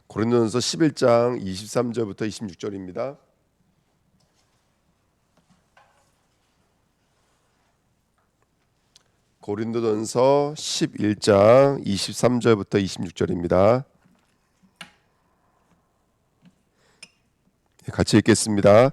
고린도전서 11장 23절부터 26절입니다. 고린도전서 11장 23절부터 26절입니다. 같이 읽겠습니다.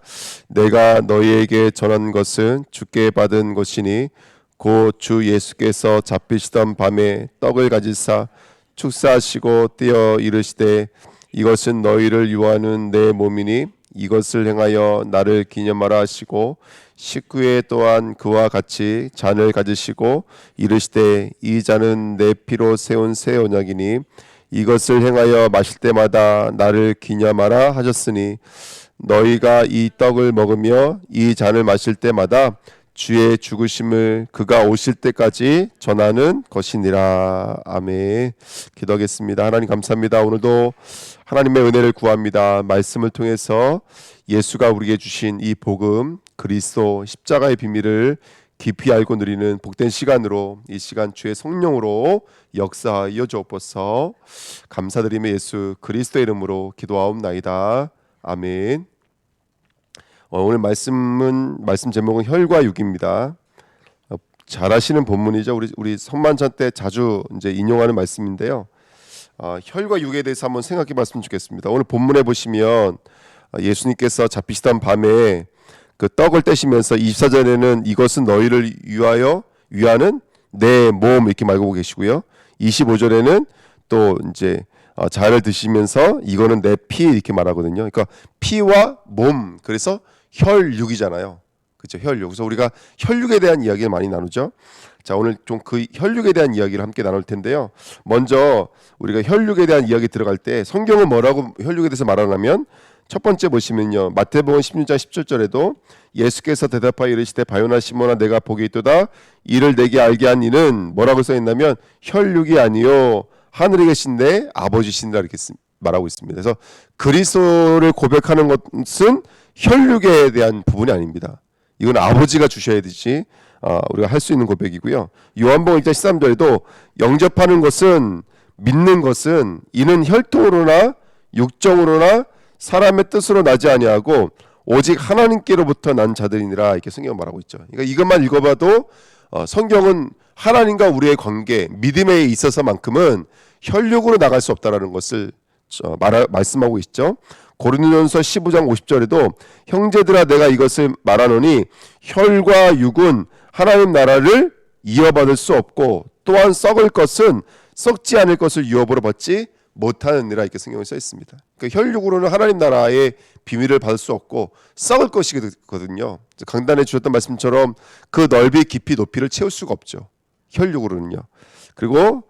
내가 너희에게 전한 것은 주께 받은 것이니 곧 주 예수께서 잡히시던 밤에 떡을 가지사 축사하시고 떼어 이르시되 이것은 너희를 유하는 내 몸이니 이것을 행하여 나를 기념하라 하시고 식후에 또한 그와 같이 잔을 가지시고 이르시되 이 잔은 내 피로 세운 새 언약이니 이것을 행하여 마실 때마다 나를 기념하라 하셨으니 너희가 이 떡을 먹으며 이 잔을 마실 때마다 주의 죽으심을 그가 오실 때까지 전하는 것이니라. 아멘. 기도하겠습니다. 하나님 감사합니다. 오늘도 하나님의 은혜를 구합니다. 말씀을 통해서 예수가 우리에게 주신 이 복음, 그리스도 십자가의 비밀을 깊이 알고 누리는 복된 시간으로 이 시간 주의 성령으로 역사하여 주옵소서. 감사드리며 예수 그리스도의 이름으로 기도하옵나이다. 아멘. 오늘 말씀 제목은 혈과 육입니다. 잘 아시는 본문이죠. 우리 선만찬 때 자주 이제 인용하는 말씀인데요. 혈과 육에 대해서 한번 생각해 봤으면 좋겠습니다. 오늘 본문에 보시면 예수님께서 잡히시던 밤에 그 떡을 떼시면서 24절에는 이것은 너희를 위하는 내 몸 이렇게 말하고 계시고요. 25절에는 또 이제 잔을 드시면서 이거는 내 피 이렇게 말하거든요. 그러니까 피와 몸, 그래서 혈육이잖아요. 그렇죠? 혈육. 그래서 우리가 혈육에 대한 이야기를 많이 나누죠. 자, 오늘 좀 그 혈육에 대한 이야기를 함께 나눌 텐데요. 먼저 우리가 혈육에 대한 이야기 들어갈 때 성경은 뭐라고 혈육에 대해서 말하냐면 첫 번째 보시면요. 마태복음 16장 17절에도 예수께서 대답하여 이르시되 바요나 시몬아 내가 복이 있도다 이를 내게 알게 한 이는 뭐라고 써 있냐면 혈육이 아니요 하늘에 계신 내 아버지신다 이렇게 말하고 있습니다. 그래서 그리스도를 고백하는 것은 혈육에 대한 부분이 아닙니다. 이건 아버지가 주셔야 되지 우리가 할 수 있는 고백이고요. 요한복음 1장 13절에도 영접하는 것은 믿는 것은 이는 혈통으로나 육정으로나 사람의 뜻으로 나지 아니하고 오직 하나님께로부터 난 자들이니라 이렇게 성경 말하고 있죠. 그러니까 이것만 읽어봐도 성경은 하나님과 우리의 관계, 믿음에 있어서만큼은 혈육으로 나갈 수 없다라는 것을 말씀하고 있죠. 고린도전서 15장 50절에도 형제들아 내가 이것을 말하노니 혈과 육은 하나님 나라를 이어받을 수 없고 또한 썩을 것은 썩지 않을 것을 유업으로 받지 못하느니라 이렇게 성경에 써 있습니다. 그러니까 혈육으로는 하나님 나라의 비밀을 받을 수 없고 썩을 것이거든요. 강단에 주셨던 말씀처럼 그 넓이 깊이 높이를 채울 수가 없죠. 혈육으로는요. 그리고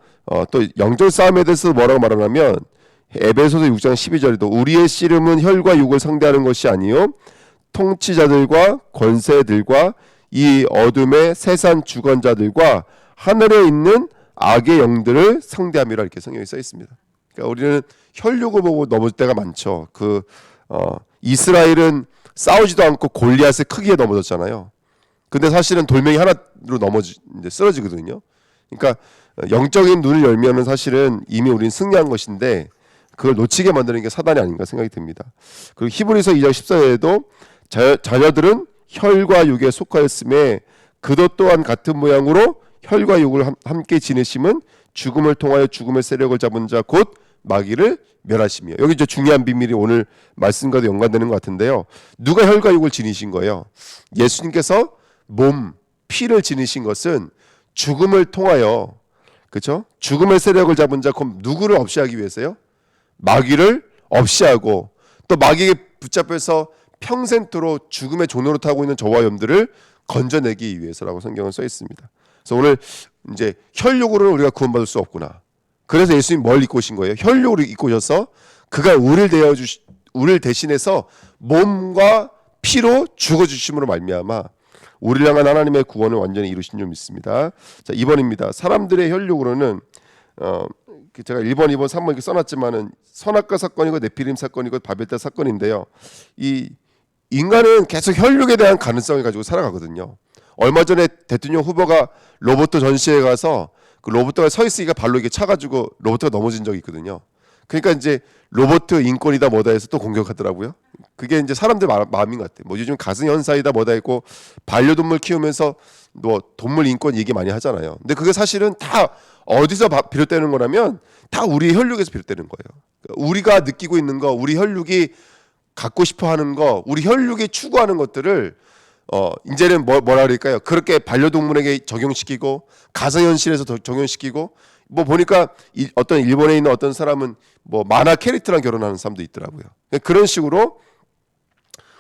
또 영적 싸움에 대해서 뭐라고 말하냐면 에베소서 6장 12절에도 우리의 씨름은 혈과 육을 상대하는 것이 아니요 통치자들과 권세들과 이 어둠의 세상 주권자들과 하늘에 있는 악의 영들을 상대함이라 이렇게 성경에 써 있습니다. 그러니까 우리는 혈육을 보고 넘어질 때가 많죠. 이스라엘은 싸우지도 않고 골리앗의 크기에 넘어졌잖아요. 근데 사실은 돌멩이 하나로 쓰러지거든요. 그러니까 영적인 눈을 열면은 사실은 이미 우리는 승리한 것인데 그걸 놓치게 만드는 게 사단이 아닌가 생각이 듭니다. 그리고 히브리서 2장 14절에도 자녀들은 혈과 육에 속하였음에 그도 또한 같은 모양으로 혈과 육을 함께 지내심은 죽음을 통하여 죽음의 세력을 잡은 자 곧 마귀를 멸하시며 여기 이제 중요한 비밀이 오늘 말씀과도 연관되는 것 같은데요. 누가 혈과 육을 지니신 거예요? 예수님께서 몸, 피를 지니신 것은 죽음을 통하여 그렇죠? 죽음의 세력을 잡은 자 곧 누구를 없이 하기 위해서요? 마귀를 없이 하고 또 마귀에게 붙잡혀서 평생토록 죽음의 종로로 타고 있는 저와 여러분들을 건져내기 위해서라고 성경은 써 있습니다. 그래서 오늘 이제 혈육으로는 우리가 구원받을 수 없구나. 그래서 예수님 뭘 입고 오신 거예요? 혈육으로 입고 오셔서 그가 우리를 대신해서 몸과 피로 죽어주심으로 말미암아 우리를 향한 하나님의 구원을 완전히 이루신 줄 믿습니다. 자, 2번입니다. 사람들의 혈육으로는 제가 1번, 2번, 3번 이렇게 써놨지만은 선악과 사건이고 네피림 사건이고 바벨탑 사건인데요. 이 인간은 계속 혈육에 대한 가능성을 가지고 살아가거든요. 얼마 전에 대통령 후보가 로버트 전시회에 가서 그 로버트가 서 있으니까 발로 이렇게 차가지고 로버트가 넘어진 적이 있거든요. 그러니까 이제 로버트 인권이다 뭐다 해서 또 공격하더라고요. 그게 이제 사람들 마음인 것 같아요. 뭐 요즘 가승현사이다 뭐다 했고 반려동물 키우면서 뭐 동물 인권 얘기 많이 하잖아요. 근데 그게 사실은 다 어디서 비롯되는 거라면 다 우리 혈육에서 비롯되는 거예요. 우리가 느끼고 있는 거, 우리 혈육이 갖고 싶어하는 거, 우리 혈육이 추구하는 것들을 이제는 뭐라 그럴까요? 그렇게 반려동물에게 적용시키고 가상현실에서 적용시키고 뭐 보니까 어떤 일본에 있는 어떤 사람은 뭐 만화 캐릭터랑 결혼하는 사람도 있더라고요. 그런 식으로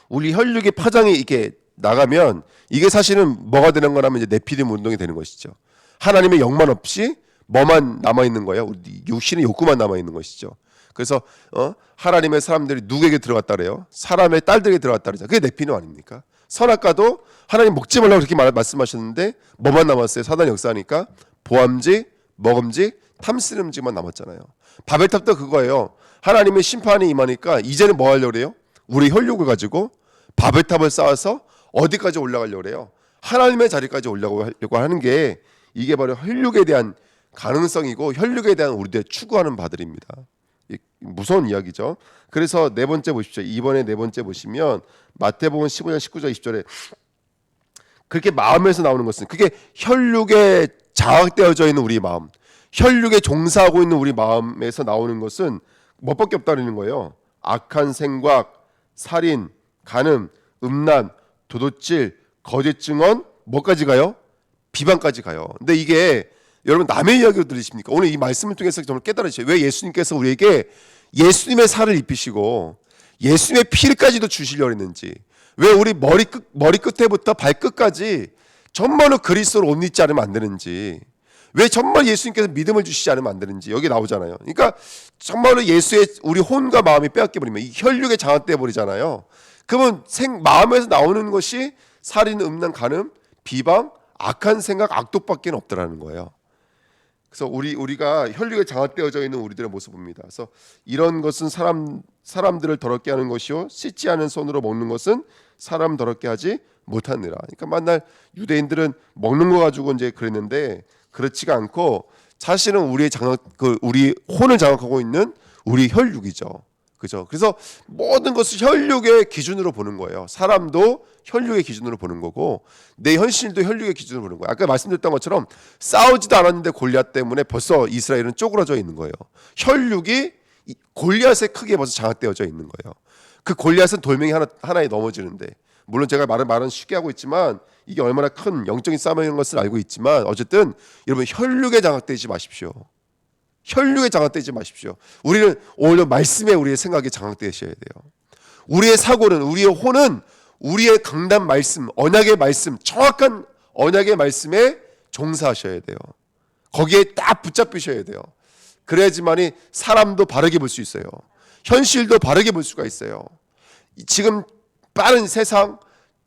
우리 혈육의 파장이 이렇게 나가면 이게 사실은 뭐가 되는 거라면 이제 네피림 운동이 되는 것이죠. 하나님의 영만 없이 뭐만 남아 있는 거예요. 우리 육신의 욕구만 남아 있는 것이죠. 그래서 하나님의 사람들이 누구에게 들어갔다 그래요? 사람의 딸들에게 들어갔다 그러죠. 그게 네피림 아닙니까? 선악과도 하나님 먹지 말라고 그렇게 말씀하셨는데 뭐만 남았어요? 사단 역사니까 보암직, 먹음직, 탐스름직만 남았잖아요. 바벨탑도 그거예요. 하나님의 심판이 임하니까 이제는 뭐 하려고 그래요? 우리 혈육을 가지고 바벨탑을 쌓아서 어디까지 올라가려고 그래요? 하나님의 자리까지 올라가려고 하는 게 이게 바로 혈육에 대한 가능성이고 혈육에 대한 우리들의 추구하는 바들입니다. 무서운 이야기죠. 그래서 네 번째 보십시오. 이번에 네 번째 보시면 마태복음 15장 19절 20절에 그렇게 마음에서 나오는 것은 그게 혈육에 장악되어져 있는 우리 마음, 혈육에 종사하고 있는 우리 마음에서 나오는 것은 뭐밖에 없다는 거예요. 악한 생각, 살인, 간음, 음란, 도둑질, 거짓 증언, 뭐까지 가요? 비방까지 가요. 근데 이게 여러분 남의 이야기로 들으십니까? 오늘 이 말씀을 통해서 정말 깨달으셔요. 왜 예수님께서 우리에게 예수님의 살을 입히시고 예수님의 피를까지도 주시려고 했는지, 왜 우리 머리 끝에부터 발끝까지 정말로 그리스도로 옷 입지 않으면 안 되는지, 왜 정말 예수님께서 믿음을 주시지 않으면 안 되는지 여기 나오잖아요. 그러니까 정말로 예수의 우리 혼과 마음이 빼앗겨 버리면 이 혈육에 장악돼 버리잖아요. 그러면 마음에서 나오는 것이 살인, 음란, 간음, 비방, 악한 생각, 악독밖에 없더라는 거예요. 그래서 우리가 혈육에 장악되어져 있는 우리들의 모습을 봅니다. 그래서 이런 것은 사람들을 더럽게 하는 것이요 씻지 않은 손으로 먹는 것은 사람 더럽게 하지 못하느라. 그러니까 만날 유대인들은 먹는 거 가지고 이제 그랬는데 그렇지가 않고 사실은 우리 혼을 장악하고 있는 우리 혈육이죠. 그죠? 그래서 모든 것을 혈육의 기준으로 보는 거예요. 사람도 혈육의 기준으로 보는 거고 내 현실도 혈육의 기준으로 보는 거예요. 아까 말씀드렸던 것처럼 싸우지도 않았는데 골리앗 때문에 벌써 이스라엘은 쪼그라져 있는 거예요. 혈육이 골리앗의 크기에 벌써 장악되어져 있는 거예요. 그 골리앗은 돌멩이 하나에 넘어지는데, 물론 제가 말은 쉽게 하고 있지만 이게 얼마나 큰 영적인 싸움인 것을 알고 있지만 어쨌든 여러분 혈육에 장악되지 마십시오. 혈육에 장악되지 마십시오. 우리는 오히려 말씀에 우리의 생각에 장악되셔야 돼요. 우리의 사고는, 우리의 혼은 우리의 강단 말씀, 언약의 말씀, 정확한 언약의 말씀에 종사하셔야 돼요. 거기에 딱 붙잡히셔야 돼요. 그래야지만이 사람도 바르게 볼 수 있어요. 현실도 바르게 볼 수가 있어요. 지금 빠른 세상,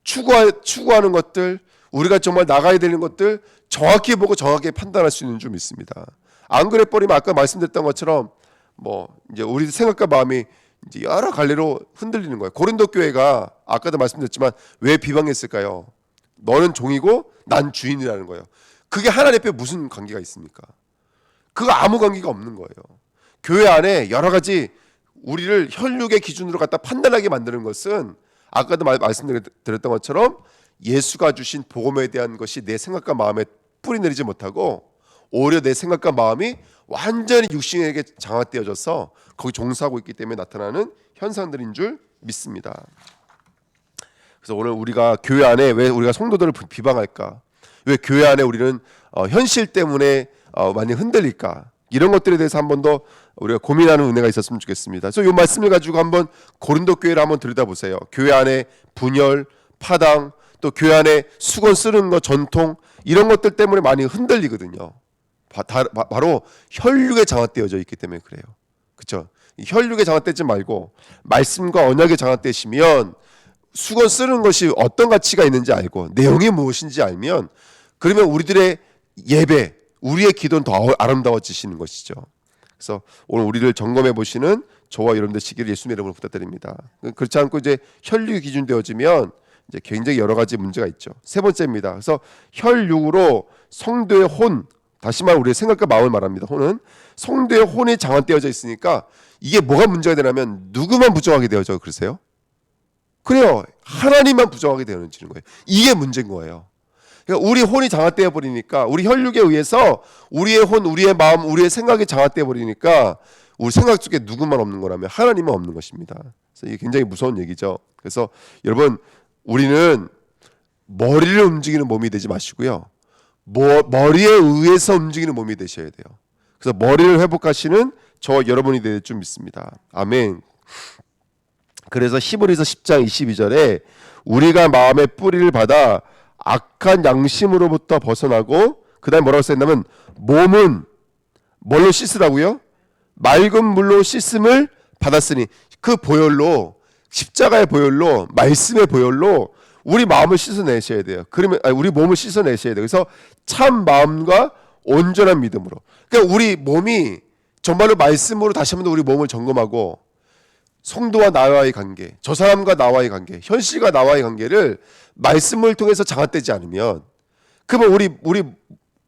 추구하는 것들, 우리가 정말 나가야 되는 것들 정확히 보고 정확히 판단할 수 있는 줄 믿습니다. 안 그래 버리면 아까 말씀드렸던 것처럼 뭐 이제 우리 생각과 마음이 이제 여러 갈래로 흔들리는 거예요. 고린도 교회가 아까도 말씀드렸지만 왜 비방했을까요? 너는 종이고 난 주인이라는 거예요. 그게 하나님 앞에 무슨 관계가 있습니까? 그거 아무 관계가 없는 거예요. 교회 안에 여러 가지 우리를 혈육의 기준으로 갖다 판단하게 만드는 것은 아까도 말씀드렸던 것처럼 예수가 주신 복음에 대한 것이 내 생각과 마음에 뿌리 내리지 못하고 오히려 내 생각과 마음이 완전히 육신에게 장악되어져서 거기 종사하고 있기 때문에 나타나는 현상들인 줄 믿습니다. 그래서 오늘 우리가 교회 안에 왜 우리가 성도들을 비방할까? 왜 교회 안에 우리는 현실 때문에 많이 흔들릴까? 이런 것들에 대해서 한 번 더 우리가 고민하는 은혜가 있었으면 좋겠습니다. 그래서 이 말씀을 가지고 한번 고린도 교회를 한번 들여다보세요. 교회 안에 분열, 파당, 또 교회 안에 수건 쓰는 것, 전통 이런 것들 때문에 많이 흔들리거든요. 바로 혈육에 장악되어져 있기 때문에 그래요. 그렇죠? 혈육에 장악되지 말고 말씀과 언약에 장악되시면 수건 쓰는 것이 어떤 가치가 있는지 알고 내용이 무엇인지 알면 그러면 우리들의 예배, 우리의 기도는 더 아름다워지시는 것이죠. 그래서 오늘 우리를 점검해 보시는 저와 여러분들 시기를 예수님의 이름으로 부탁드립니다. 그렇지 않고 이제 혈육이 기준되어지면 이제 굉장히 여러 가지 문제가 있죠. 세 번째입니다. 그래서 혈육으로 성도의 혼, 다시 말해 우리의 생각과 마음을 말합니다. 혼은 성도의 혼이 장악되어져 있으니까 이게 뭐가 문제가 되냐면 누구만 부정하게 되어져 그러세요? 그래요. 하나님만 부정하게 되어지는 거예요. 이게 문제인 거예요. 그러니까 우리 혼이 장악되어 버리니까 우리 혈육에 의해서 우리의 혼, 우리의 마음, 우리의 생각이 장악되어 버리니까 우리 생각 속에 누구만 없는 거라면 하나님은 없는 것입니다. 그래서 이게 굉장히 무서운 얘기죠. 그래서 여러분 우리는 머리를 움직이는 몸이 되지 마시고요. 머리에 의해서 움직이는 몸이 되셔야 돼요. 그래서 머리를 회복하시는 저와 여러분이 될 줄 믿습니다. 아멘. 그래서 히브리서 10장 22절에 우리가 마음의 뿌리를 받아 악한 양심으로부터 벗어나고 그 다음에 뭐라고 써있냐면 몸은 뭘로 씻으라고요? 맑은 물로 씻음을 받았으니 그 보혈로 십자가의 보혈로 말씀의 보혈로 우리 마음을 씻어내셔야 돼요. 그러면 우리 몸을 씻어내셔야 돼요. 그래서 참 마음과 온전한 믿음으로. 그러니까 우리 몸이 정말로 말씀으로 다시 한번 우리 몸을 점검하고 성도와 나와의 관계, 저 사람과 나와의 관계, 현실과 나와의 관계를 말씀을 통해서 장악되지 않으면 그러면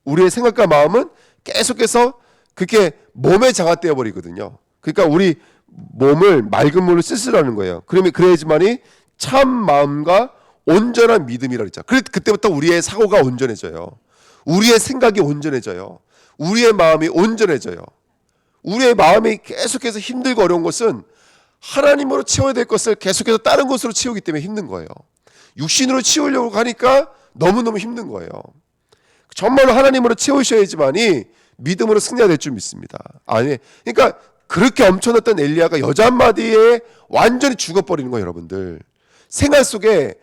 우리의 생각과 마음은 계속해서 그렇게 몸에 장악되어 버리거든요. 그러니까 우리 몸을 맑은 물로 씻으라는 거예요. 그러면 그래야지만이 참 마음과 온전한 믿음이라 그랬죠. 그때부터 우리의 사고가 온전해져요. 우리의 생각이 온전해져요. 우리의 마음이 온전해져요. 우리의 마음이 계속해서 힘들고 어려운 것은 하나님으로 채워야 될 것을 계속해서 다른 것으로 채우기 때문에 힘든 거예요. 육신으로 채우려고 하니까 너무너무 힘든 거예요. 정말로 하나님으로 채우셔야지만이 믿음으로 승리가 될 줄 믿습니다. 아니, 그러니까 그렇게 엄청났던 엘리야가 여자 한마디에 완전히 죽어버리는 거예요, 여러분들. 생활 속에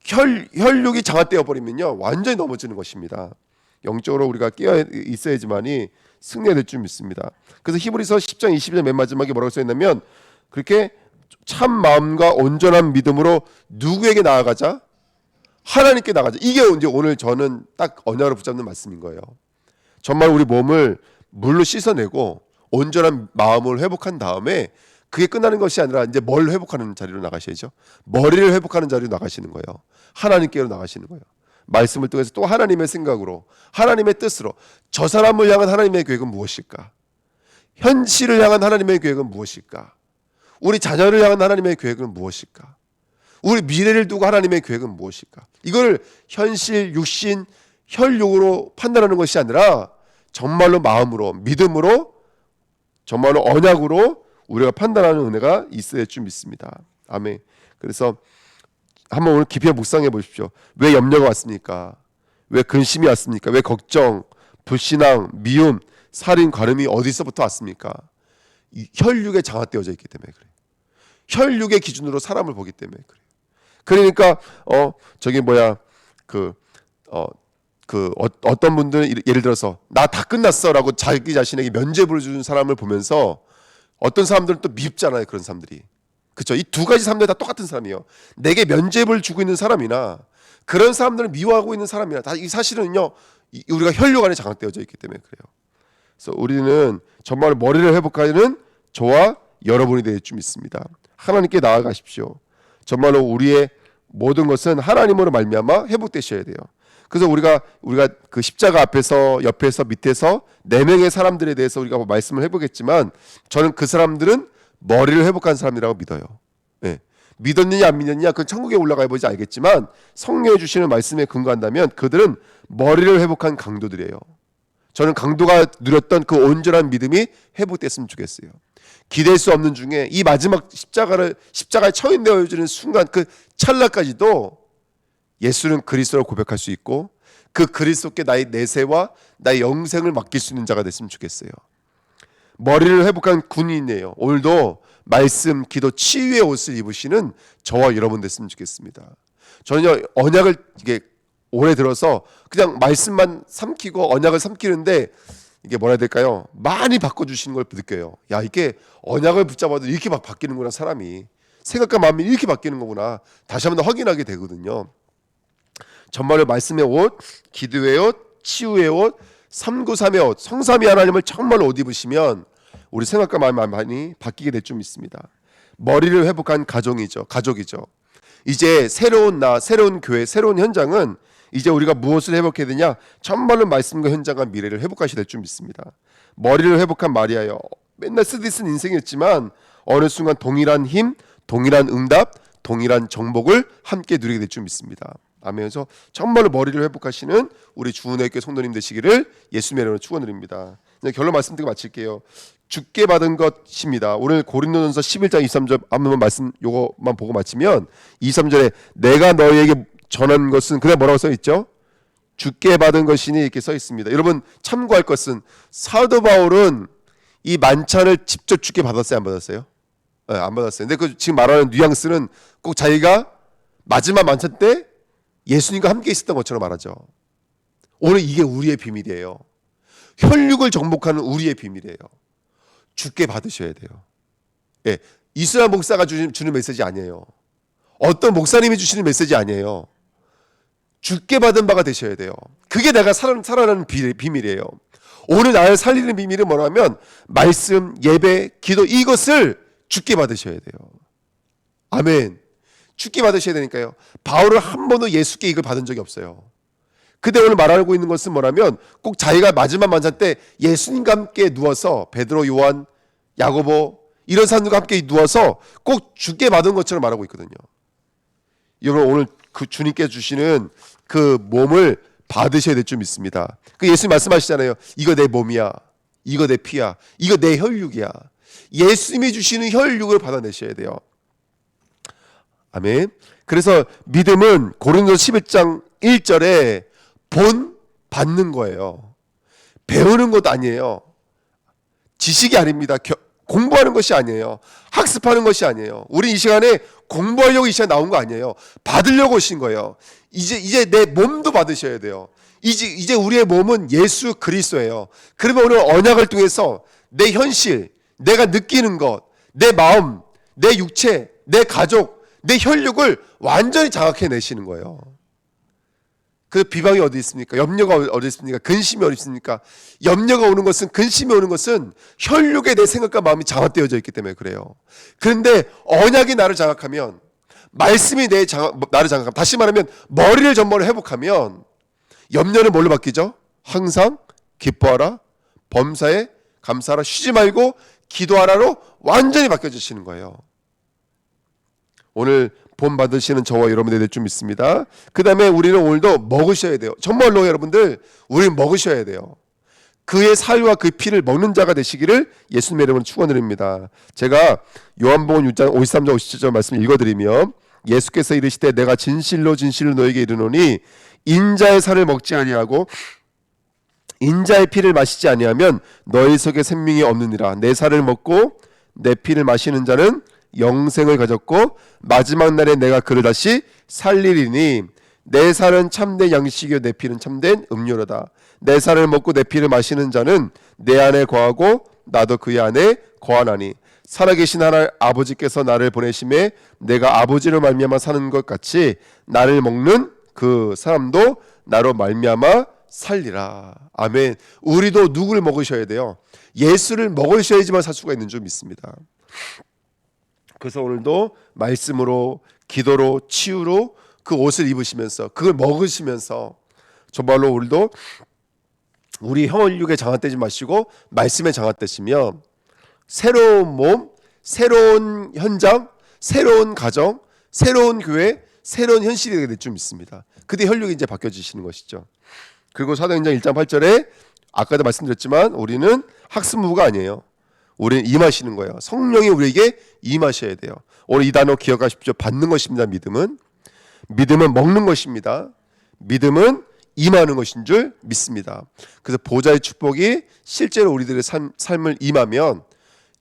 혈육이 장악되어 버리면요 완전히 넘어지는 것입니다. 영적으로 우리가 깨어 있어야지만이 승리가 될 줄 믿습니다. 그래서 히브리서 10장 20절 맨 마지막에 뭐라고 써있냐면 그렇게 참 마음과 온전한 믿음으로 누구에게 나아가자? 하나님께 나가자. 이게 이제 오늘 저는 딱 언약으로 붙잡는 말씀인 거예요. 정말 우리 몸을 물로 씻어내고 온전한 마음을 회복한 다음에 그게 끝나는 것이 아니라 이제 뭘 회복하는 자리로 나가셔야죠. 머리를 회복하는 자리로 나가시는 거예요. 하나님께로 나가시는 거예요. 말씀을 통해서 또 하나님의 생각으로 하나님의 뜻으로 저 사람을 향한 하나님의 계획은 무엇일까? 현실을 향한 하나님의 계획은 무엇일까? 우리 자녀를 향한 하나님의 계획은 무엇일까? 우리 미래를 두고 하나님의 계획은 무엇일까? 이걸 현실, 육신, 혈육으로 판단하는 것이 아니라 정말로 마음으로 믿음으로 정말로 언약으로 우리가 판단하는 은혜가 있어야 할 줄 믿습니다. 아멘. 그래서 한번 오늘 깊이 묵상해 보십시오. 왜 염려가 왔습니까? 왜 근심이 왔습니까? 왜 걱정, 불신앙, 미움, 살인, 관음이 어디서부터 왔습니까? 이 혈육에 장악되어져 있기 때문에 그래요. 혈육의 기준으로 사람을 보기 때문에 그래요. 그러니까 어떤 분들은 예를 들어서 나 다 끝났어라고 자기 자신에게 면죄부를 주는 사람을 보면서 어떤 사람들은 또 밉잖아요. 그런 사람들이. 그렇죠? 이 두 가지 사람들 다 똑같은 사람이에요. 내게 면죄부를 주고 있는 사람이나 그런 사람들을 미워하고 있는 사람이나 다 이 사실은요. 우리가 혈육 안에 장악되어져 있기 때문에 그래요. 그래서 우리는 정말 머리를 회복하는 저와 여러분이 될 줄 믿습니다. 하나님께 나아가십시오. 정말로 우리의 모든 것은 하나님으로 말미암아 회복되셔야 돼요. 그래서 우리가 그 십자가 앞에서 옆에서 밑에서 네 명의 사람들에 대해서 우리가 말씀을 해보겠지만 저는 그 사람들은 머리를 회복한 사람이라고 믿어요. 네. 믿었느냐 안 믿었느냐 그건 천국에 올라가 보지 알겠지만 성령이 주시는 말씀에 근거한다면 그들은 머리를 회복한 강도들이에요. 저는 강도가 누렸던 그 온전한 믿음이 회복됐으면 좋겠어요. 기댈 수 없는 중에 이 마지막 십자가에 처형되어지는 순간 그 찰나까지도 예수는 그리스도로 고백할 수 있고 그 그리스도께 나의 내세와 나의 영생을 맡길 수 있는 자가 됐으면 좋겠어요. 머리를 회복한 군인이에요. 오늘도 말씀, 기도, 치유의 옷을 입으시는 저와 여러분 됐으면 좋겠습니다. 저는 언약을 이게 오래 들어서 그냥 말씀만 삼키고 언약을 삼키는데 이게 뭐라 해야 될까요? 많이 바꿔주시는 걸 느껴요. 야, 이게 언약을 붙잡아도 이렇게 막 바뀌는구나. 사람이 생각과 마음이 이렇게 바뀌는 거구나. 다시 한번 더 확인하게 되거든요. 정말로 말씀의 옷, 기도의 옷, 치유의 옷, 393의 옷, 성삼위 하나님을 정말로 옷 입으시면 우리 생각과 마음이 많이 바뀌게 될 줄 믿습니다. 머리를 회복한 가족이죠. 이제 새로운 교회, 새로운 현장은 이제 우리가 무엇을 회복해야 되냐? 참말로 말씀과 현장과 미래를 회복하셔야 될 줄 믿습니다. 머리를 회복한 마리아요. 맨날 쓰디쓴 인생이었지만 어느 순간 동일한 힘, 동일한 응답, 동일한 정복을 함께 누리게 될 줄 믿습니다. 아멘. 그래서 정말로 머리를 회복하시는 우리 주은혜교회 성도님 되시기를 예수님의 이름으로 축원드립니다. 결론 말씀드리고 마칠게요. 주께 받은 것입니다. 오늘 고린도전서 11장 23절 한번 말씀 요거만 보고 마치면 23절에 내가 너희에게 전한 것은 그다음 뭐라고 써 있죠? 주께 받은 것이니 이렇게 써 있습니다. 여러분 참고할 것은 사도 바울은 이 만찬을 직접 주께 받았어요, 안 받았어요? 네, 안 받았어요. 근데 그 지금 말하는 뉘앙스는 꼭 자기가 마지막 만찬 때 예수님과 함께 있었던 것처럼 말하죠. 오늘 이게 우리의 비밀이에요. 혈육을 정복하는 우리의 비밀이에요. 주께 받으셔야 돼요. 예, 이스라엘 목사가 주는 메시지 아니에요. 어떤 목사님이 주시는 메시지 아니에요. 주께 받은 바가 되셔야 돼요. 그게 내가 살아나는 비밀이에요. 오늘 나를 살리는 비밀은 뭐냐면 말씀, 예배, 기도 이것을 주께 받으셔야 돼요. 아멘. 주께 받으셔야 되니까요. 바울은 한 번도 예수께 이걸 받은 적이 없어요. 근데 오늘 말하고 있는 것은 뭐냐면 꼭 자기가 마지막 만찬 때 예수님과 함께 누워서 베드로, 요한, 야고보 이런 사람들과 함께 누워서 꼭 주께 받은 것처럼 말하고 있거든요. 여러분 오늘 그 주님께 주시는 그 몸을 받으셔야 될 줄 믿습니다. 그 예수님 말씀하시잖아요. 이거 내 몸이야. 이거 내 피야. 이거 내 혈육이야. 예수님이 주시는 혈육을 받아내셔야 돼요. 아멘. 그래서 믿음은 고린도서 11장 1절에 본 받는 거예요. 배우는 것도 아니에요. 지식이 아닙니다. 공부하는 것이 아니에요. 학습하는 것이 아니에요. 우리 이 시간에 공부하려고 이 시간에 나온 거 아니에요. 받으려고 오신 거예요. 이제 내 몸도 받으셔야 돼요. 이제 우리의 몸은 예수 그리스도예요. 그러면 오늘 언약을 통해서 내 현실, 내가 느끼는 것, 내 마음, 내 육체, 내 가족, 내 혈육을 완전히 장악해 내시는 거예요. 그 비방이 어디 있습니까? 염려가 어디 있습니까? 근심이 어디 있습니까? 염려가 오는 것은, 근심이 오는 것은 혈육에 내 생각과 마음이 장악되어져 있기 때문에 그래요. 그런데 언약이 나를 장악하면, 말씀이 나를 장악하면, 다시 말하면 머리를 전번에 회복하면 염려는 뭘로 바뀌죠? 항상 기뻐하라, 범사에 감사하라, 쉬지 말고 기도하라로 완전히 바뀌어지시는 거예요. 오늘 본 받으시는 저와 여러분들이 될 줄 믿습니다. 그 다음에 우리는 오늘도 먹으셔야 돼요. 정말로 여러분들 우리는 먹으셔야 돼요. 그의 살과 그 피를 먹는 자가 되시기를 예수님의 이름으로 축원드립니다. 제가 요한복음 6장 53절 57절 말씀 읽어드리면 예수께서 이르시되 내가 진실로 진실로 너에게 이르노니 인자의 살을 먹지 아니하고 인자의 피를 마시지 아니하면 너희 속에 생명이 없느니라. 내 살을 먹고 내 피를 마시는 자는 영생을 가졌고 마지막 날에 내가 그를 다시 살리리니 내 살은 참된 양식이요 내 피는 참된 음료로다. 내 살을 먹고 내 피를 마시는 자는 내 안에 거하고 나도 그의 안에 거하나니 살아계신 하나님 아버지께서 나를 보내심에 내가 아버지로 말미암아 사는 것 같이 나를 먹는 그 사람도 나로 말미암아 살리라. 아멘. 우리도 누구를 먹으셔야 돼요? 예수를 먹으셔야지만 살 수가 있는 줄 믿습니다. 그래서 오늘도 말씀으로, 기도로, 치유로 그 옷을 입으시면서 그걸 먹으시면서 정말로 오늘도 우리 혈육에 장악되지 마시고 말씀에 장악되시면 새로운 몸, 새로운 현장, 새로운 가정, 새로운 교회, 새로운 현실이 되게 될 줄 믿습니다. 그때 혈육이 이제 바뀌어지시는 것이죠. 그리고 사도행전 1장 8절에 아까도 말씀드렸지만 우리는 학습무가 아니에요. 우리는 임하시는 거예요. 성령이 우리에게 임하셔야 돼요. 오늘 이 단어 기억하십시오. 받는 것입니다. 믿음은 먹는 것입니다. 믿음은 임하는 것인 줄 믿습니다. 그래서 보좌의 축복이 실제로 우리들의 삶을 임하면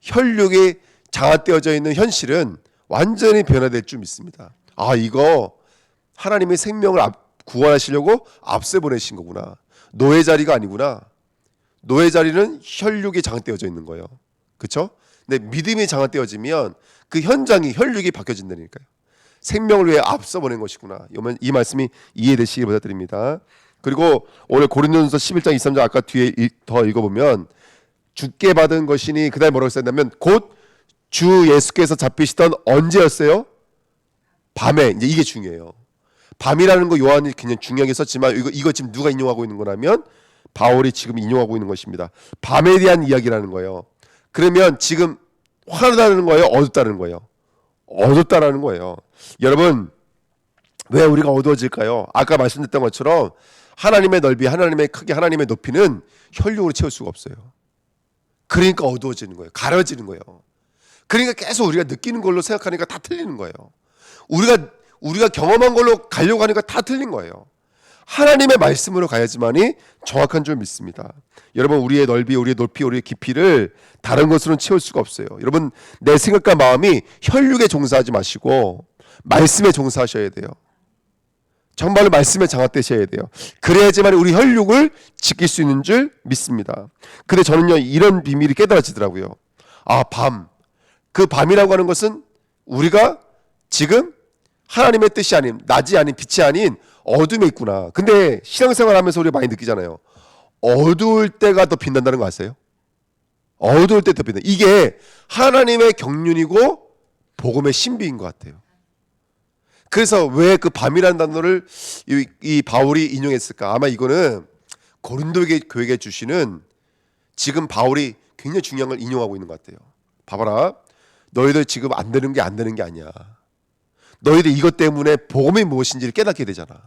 혈육이 장악되어져 있는 현실은 완전히 변화될 줄 믿습니다. 아, 이거 하나님의 생명을 구원하시려고 앞서 보내신 거구나. 노예 자리가 아니구나. 노예 자리는 혈육이 장악되어져 있는 거예요. 그렇죠? 근데 믿음이 장악되어지면 그 현장이 혈육이 바뀌어진다니까요. 생명을 위해 앞서 보낸 것이구나. 이 말씀이 이해되시길 부탁드립니다. 그리고 오늘 고린도전서 11장 23절 아까 뒤에 더 읽어보면 주께 받은 것이니 그다음에 뭐라고 썼냐면 곧 주 예수께서 잡히시던 언제였어요? 밤에. 이제 이게 중요해요. 밤이라는 거 요한이 그냥 중요하게 썼지만 이거 지금 누가 인용하고 있는 거냐면 바울이 지금 인용하고 있는 것입니다. 밤에 대한 이야기라는 거예요. 그러면 지금 화나다는 거예요? 어둡다는 거예요? 어둡다라는 거예요. 여러분, 왜 우리가 어두워질까요? 아까 말씀드렸던 것처럼 하나님의 넓이, 하나님의 크기, 하나님의 높이는 혈육으로 채울 수가 없어요. 그러니까 어두워지는 거예요. 가려지는 거예요. 그러니까 계속 우리가 느끼는 걸로 생각하니까 다 틀리는 거예요. 우리가 경험한 걸로 가려고 하니까 다 틀린 거예요. 하나님의 말씀으로 가야지만이 정확한 줄 믿습니다. 여러분, 우리의 넓이, 우리의 높이, 우리의 깊이를 다른 것으로는 채울 수가 없어요. 여러분, 내 생각과 마음이 혈육에 종사하지 마시고 말씀에 종사하셔야 돼요. 정말로 말씀에 장악되셔야 돼요. 그래야지만 우리 혈육을 지킬 수 있는 줄 믿습니다. 근데 저는요, 이런 비밀이 깨달아지더라고요. 그 밤이라고 하는 것은 우리가 지금 하나님의 뜻이 아닌, 낮이 아닌, 빛이 아닌 어둠에 있구나. 근데 신앙생활 하면서 우리가 많이 느끼잖아요. 어두울 때가 더 빛난다는 거 아세요? 어두울 때 더 빛난다. 이게 하나님의 경륜이고 복음의 신비인 것 같아요. 그래서 왜 그 밤이라는 단어를 이 바울이 인용했을까? 아마 이거는 고린도 교회에 주시는 지금 바울이 굉장히 중요한 걸 인용하고 있는 것 같아요. 봐봐라. 너희들 지금 안 되는 게 아니야. 너희들 이것 때문에 복음이 무엇인지를 깨닫게 되잖아.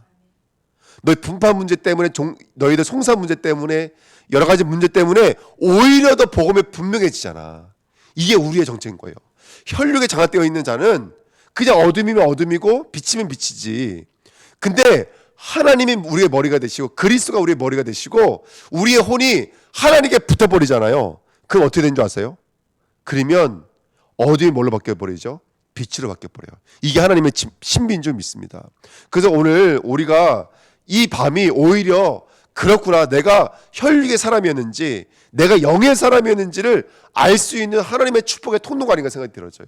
너희 분파 문제 때문에, 너희들 송사 문제 때문에, 여러 가지 문제 때문에 오히려 더 복음이 분명해지잖아. 이게 우리의 정체인 거예요. 혈육에 장악되어 있는 자는 그냥 어둠이면 어둠이고 빛이면 빛이지. 근데 하나님이 우리의 머리가 되시고 그리스도가 우리의 머리가 되시고 우리의 혼이 하나님께 붙어버리잖아요. 그럼 어떻게 되는 줄 아세요? 그러면 어둠이 뭘로 바뀌어버리죠? 빛으로 바뀌어버려요. 이게 하나님의 신비인 줄 믿습니다. 그래서 오늘 우리가 이 밤이 오히려 그렇구나, 내가 혈육의 사람이었는지 내가 영의 사람이었는지를 알 수 있는 하나님의 축복의 통로가 아닌가 생각이 들어져요.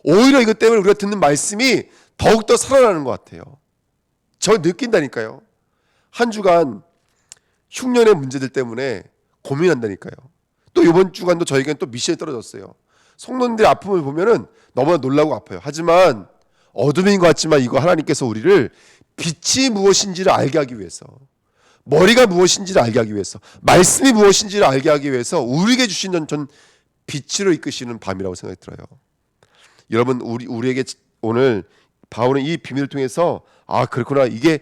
오히려 이것 때문에 우리가 듣는 말씀이 더욱더 살아나는 것 같아요. 저 느낀다니까요. 한 주간 흉년의 문제들 때문에 고민한다니까요. 또 이번 주간도 저에게는 또 미션이 떨어졌어요. 성도님들의 아픔을 보면은 너무나 놀라고 아파요. 하지만 어둠인 것 같지만 이거 하나님께서 우리를 빛이 무엇인지를 알게 하기 위해서, 머리가 무엇인지를 알게 하기 위해서, 말씀이 무엇인지를 알게 하기 위해서 우리에게 주신 전 빛으로 이끄시는 밤이라고 생각이 들어요. 여러분, 우리에게 오늘 바울은 이 비밀을 통해서 그렇구나, 이게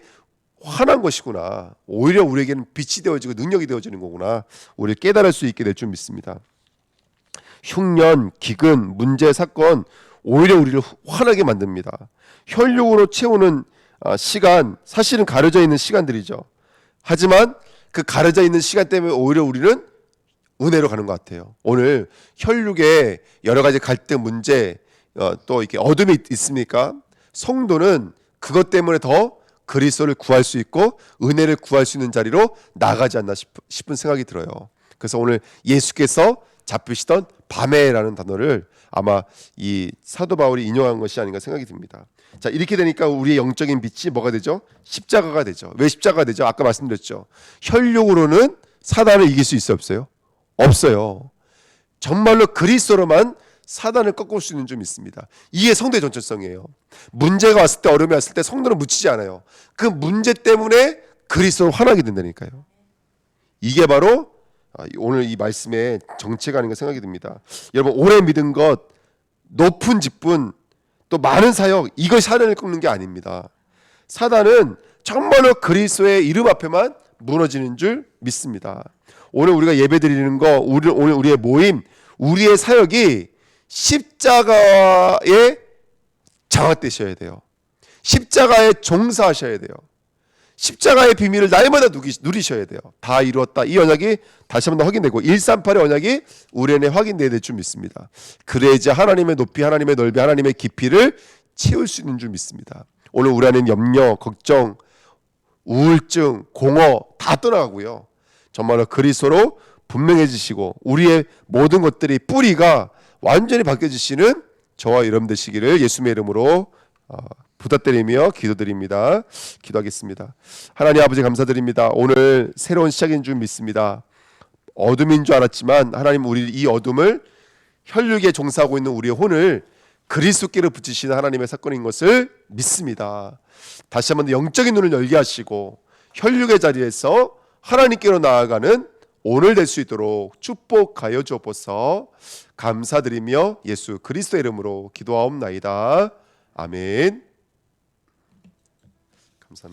환한 것이구나, 오히려 우리에게는 빛이 되어지고 능력이 되어지는 거구나, 우리를 깨달을 수 있게 될 줄 믿습니다. 흉년, 기근, 문제, 사건 오히려 우리를 환하게 만듭니다. 혈육으로 채우는 시간, 사실은 가려져 있는 시간들이죠. 하지만 그 가려져 있는 시간 때문에 오히려 우리는 은혜로 가는 것 같아요. 오늘 혈육에 여러 가지 갈등, 문제, 또 이렇게 어둠이 있습니까? 성도는 그것 때문에 더 그리스도를 구할 수 있고 은혜를 구할 수 있는 자리로 나가지 않나 싶은 생각이 들어요. 그래서 오늘 예수께서 잡히시던 밤에라는 단어를 아마 이 사도 바울이 인용한 것이 아닌가 생각이 듭니다. 자, 이렇게 되니까 우리의 영적인 빛이 뭐가 되죠? 십자가가 되죠. 왜 십자가가 되죠? 아까 말씀드렸죠. 혈육으로는 사단을 이길 수 있어요, 없어요? 없어요. 정말로 그리스도로만 사단을 꺾을 수 있는 줄 믿습니다. 이게 성도의 전철성이에요. 문제가 왔을 때, 어려움이 왔을 때 성도는 묻히지 않아요. 그 문제 때문에 그리스도로 환하게 된다니까요. 이게 바로 오늘 이 말씀의 정체가 아닌가 생각이 듭니다. 여러분, 오래 믿은 것, 높은 직분, 또 많은 사역, 이것이 사단을 꺾는 게 아닙니다. 사단은 정말로 그리스도의 이름 앞에만 무너지는 줄 믿습니다. 오늘 우리가 예배 드리는 거, 오늘 우리의 모임, 우리의 사역이 십자가에 장악되셔야 돼요. 십자가에 종사하셔야 돼요. 십자가의 비밀을 날마다 누리셔야 돼요. 다 이루었다. 이 언약이 다시 한번 확인되고 138의 언약이 우리 안에 확인되어야 될 줄 믿습니다. 그래야지 하나님의 높이, 하나님의 넓이, 하나님의 깊이를 채울 수 있는 줄 믿습니다. 오늘 우리 안에는 염려, 걱정, 우울증, 공허 다 떠나가고요. 정말로 그리스도로 분명해지시고 우리의 모든 것들이 뿌리가 완전히 바뀌어지시는 저와 여러분 되시기를 예수님의 이름으로 부탁드리며 기도드립니다. 기도하겠습니다. 하나님 아버지 감사드립니다. 오늘 새로운 시작인 줄 믿습니다. 어둠인 줄 알았지만 하나님, 우리 이 어둠을 혈육에 종사하고 있는 우리의 혼을 그리스도께로 붙이시는 하나님의 사건인 것을 믿습니다. 다시 한번 영적인 눈을 열게 하시고 혈육의 자리에서 하나님께로 나아가는 오늘 될 수 있도록 축복하여 주옵소서. 감사드리며 예수 그리스도 이름으로 기도하옵나이다. 아멘. 감사합니다.